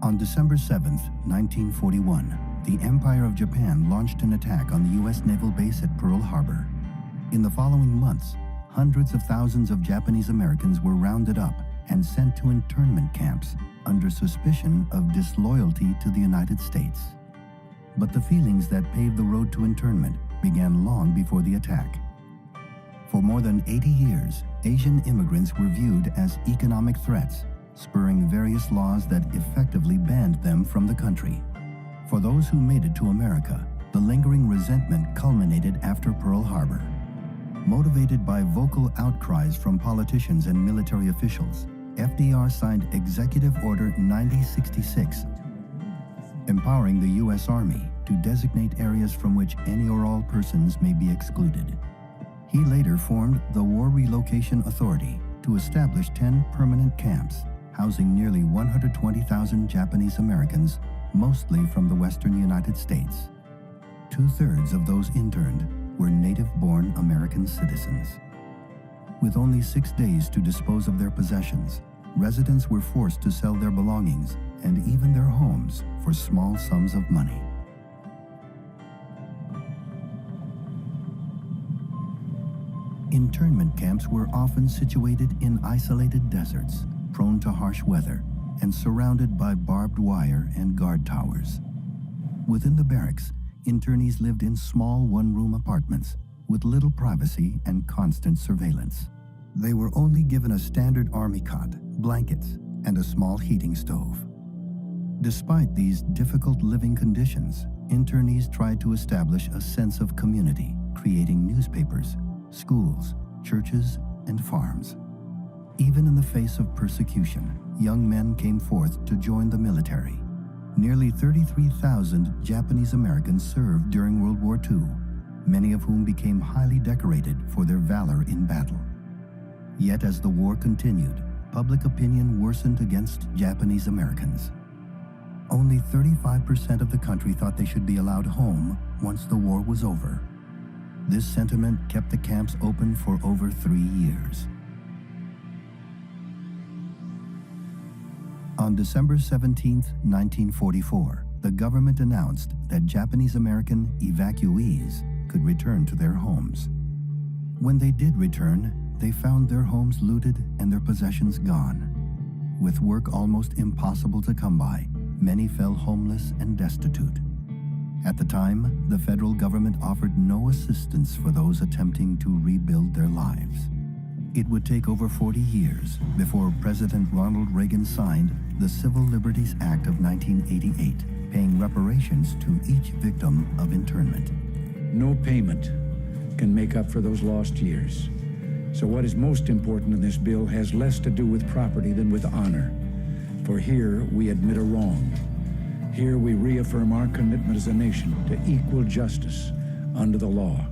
On December 7, 1941, the Empire of Japan launched an attack on the U.S. naval base at Pearl Harbor. In the following months, hundreds of thousands of Japanese Americans were rounded up and sent to internment camps under suspicion of disloyalty to the United States. But the feelings that paved the road to internment began long before the attack. For more than 80 years, Asian immigrants were viewed as economic threats, spurring various laws that effectively banned them from the country. For those who made it to America, the lingering resentment culminated after Pearl Harbor. Motivated by vocal outcries from politicians and military officials, FDR signed Executive Order 9066, empowering the U.S. Army to designate areas from which any or all persons may be excluded. He later formed the War Relocation Authority to establish 10 permanent camps, housing nearly 120,000 Japanese Americans, mostly from the western United States. 2/3 of those interned were native-born American citizens. With only 6 days to dispose of their possessions, residents were forced to sell their belongings and even their homes for small sums of money. Internment camps were often situated in isolated deserts, prone to harsh weather, and surrounded by barbed wire and guard towers. Within the barracks, internees lived in small one-room apartments with little privacy and constant surveillance. They were only given a standard army cot, blankets, and a small heating stove. Despite these difficult living conditions, internees tried to establish a sense of community, creating newspapers, schools, churches, and farms. Even in the face of persecution, young men came forth to join the military. Nearly 33,000 Japanese Americans served during World War II, many of whom became highly decorated for their valor in battle. Yet as the war continued, public opinion worsened against Japanese Americans. Only 35% of the country thought they should be allowed home once the war was over. This sentiment kept the camps open for over 3 years. On December 17, 1944, the government announced that Japanese American evacuees could return to their homes. When they did return, they found their homes looted and their possessions gone. With work almost impossible to come by, many fell homeless and destitute. At the time, the federal government offered no assistance for those attempting to rebuild their lives. It would take over 40 years before President Ronald Reagan signed the Civil Liberties Act of 1988, paying reparations to each victim of internment. No payment can make up for those lost years. So what is most important in this bill has less to do with property than with honor. For here we admit a wrong. Here we reaffirm our commitment as a nation to equal justice under the law.